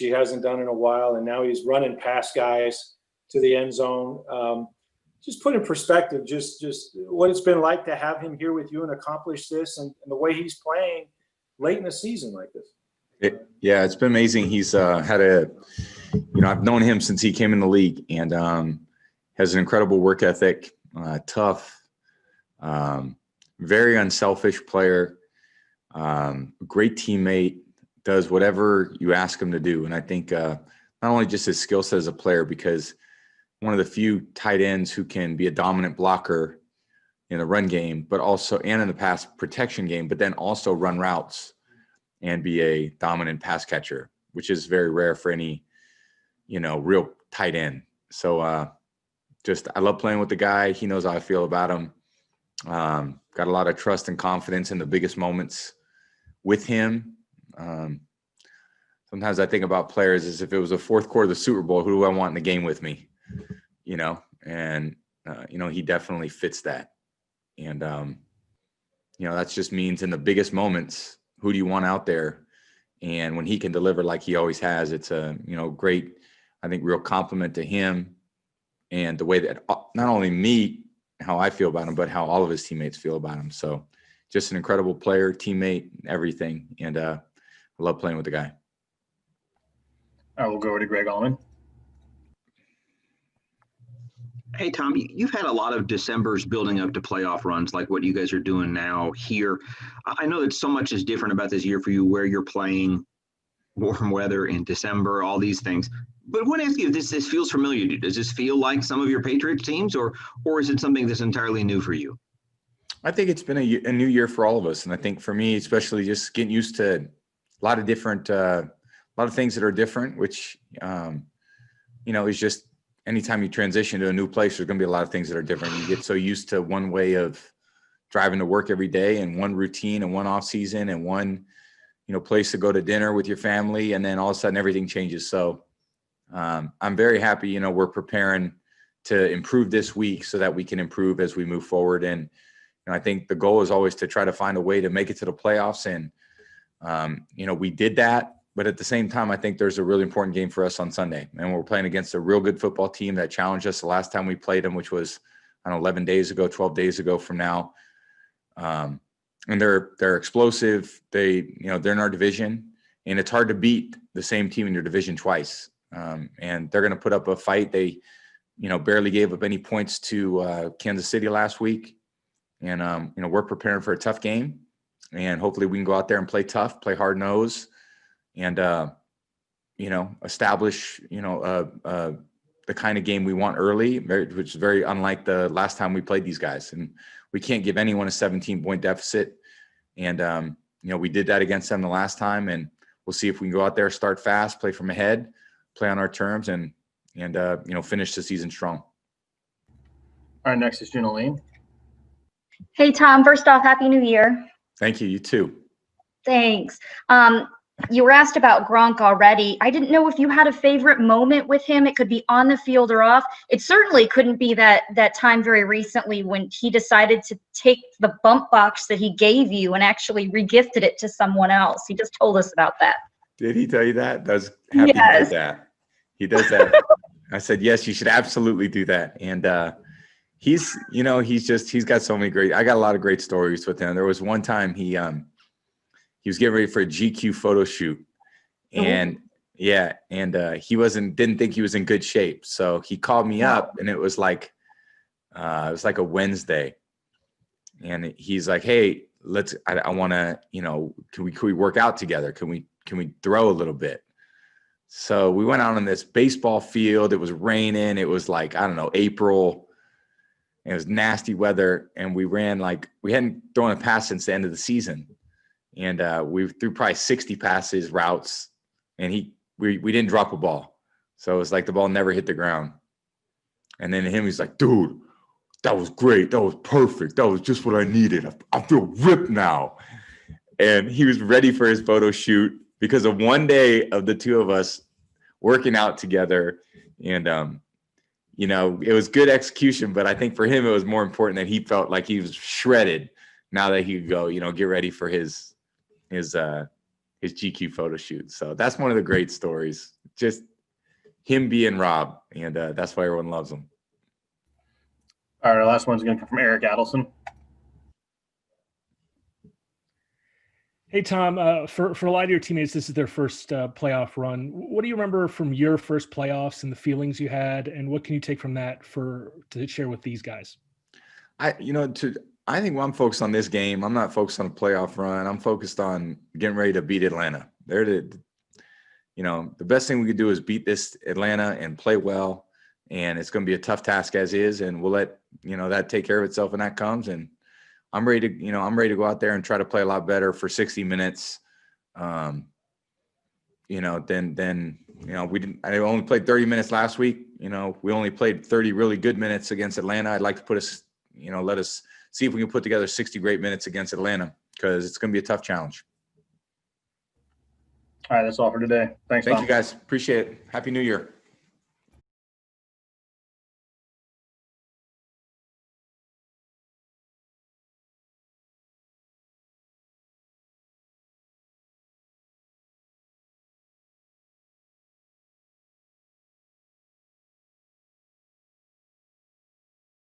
he hasn't done in a while, and now he's running past guys to the end zone. Just put in perspective, just what it's been like to have him here with you and accomplish this, and the way he's playing late in the season like this. Yeah, it's been amazing. He's had a, I've known him since he came in the league, and has an incredible work ethic, tough, very unselfish player, great teammate, does whatever you ask him to do. And I think not only just his skill set as a player, because one of the few tight ends who can be a dominant blocker in the run game, but also, and in the pass protection game, but then also run routes and be a dominant pass catcher, which is very rare for any, real tight end. So I love playing with the guy. He knows how I feel about him. Got a lot of trust and confidence in the biggest moments with him. Sometimes I think about players as if it was the fourth quarter of the Super Bowl, who do I want in the game with me? And he definitely fits that. And, that just means in the biggest moments, who do you want out there? And when he can deliver like he always has, it's a, great, I think, real compliment to him and the way that not only me, how I feel about him, but how all of his teammates feel about him. So just an incredible player, teammate, everything. And I love playing with the guy. I will go over to Greg Allman. Hey, Tom, you've had a lot of Decembers building up to playoff runs like what you guys are doing now here. I know that so much is different about this year for you, where you're playing, warm weather in December, all these things. But I want to ask you if this feels familiar to you. Does this feel like some of your Patriots teams, or is it something that's entirely new for you? I think it's been a new year for all of us. And I think for me, especially just getting used to a lot of different, a lot of things that are different, which, is just anytime you transition to a new place, there's going to be a lot of things that are different. You get so used to one way of driving to work every day and one routine and one off season and one, place to go to dinner with your family. And then all of a sudden everything changes. So I'm very happy, we're preparing to improve this week so that we can improve as we move forward. And I think the goal is always to try to find a way to make it to the playoffs. And, we did that. But at the same time, I think there's a really important game for us on Sunday. And we're playing against a real good football team that challenged us the last time we played them, which was 11 days ago, 12 days ago from now. And they're explosive. They're in our division. And it's hard to beat the same team in your division twice. And they're going to put up a fight. They, barely gave up any points to Kansas City last week. And, we're preparing for a tough game. And hopefully we can go out there and play tough, play hard nose. And, establish, the kind of game we want early, which is very unlike the last time we played these guys. And we can't give anyone a 17-point deficit. And, we did that against them the last time. And we'll see if we can go out there, start fast, play from ahead, play on our terms, and finish the season strong. All right, next is Janaline. Hey, Tom. First off, Happy New Year. Thank you. You too. Thanks. You were asked about Gronk already. I didn't know if you had a favorite moment with him. It could be on the field or off. It certainly couldn't be that time very recently when he decided to take the bump box that he gave you and actually regifted it to someone else. He just told us about that. Did he tell you that? Does happy Yes. to do that. He does that. I said, yes, you should absolutely do that. And he's got so many I got a lot of great stories with him. There was one time he was getting ready for a GQ photo shoot, and he didn't think he was in good shape. So he called me up, and it was like a Wednesday, and he's like, "Hey, I want to, can we work out together? Can we throw a little bit?" So we went out on this baseball field. It was raining. It was like, I don't know, April. It was nasty weather, and we ran we hadn't thrown a pass since the end of the season. And we threw probably 60 passes, routes, and we didn't drop a ball. So it was like the ball never hit the ground. And then he's like, dude, that was great. That was perfect. That was just what I needed. I feel ripped now. And he was ready for his photo shoot because of one day of the two of us working out together. And, it was good execution, but I think for him, it was more important that he felt like he was shredded now that he could go, get ready for his his GQ photo shoot. So that's one of the great stories. Just him being Rob, and that's why everyone loves him. All right, our last one's going to come from Eric Adelson. Hey, Tom, for a lot of your teammates, this is their first playoff run. What do you remember from your first playoffs and the feelings you had, and what can you take from that to share with these guys? I think when I'm focused on this game, I'm not focused on a playoff run. I'm focused on getting ready to beat Atlanta. The best thing we could do is beat this Atlanta and play well, and it's going to be a tough task as is, and we'll let that take care of itself when that comes. And I'm ready to go out there and try to play a lot better for 60 minutes. I only played 30 minutes last week. We only played 30 really good minutes against Atlanta. I'd like to put us, let us see if we can put together 60 great minutes against Atlanta, because it's going to be a tough challenge. All right, that's all for today. Thank you, guys. Appreciate it. Happy New Year.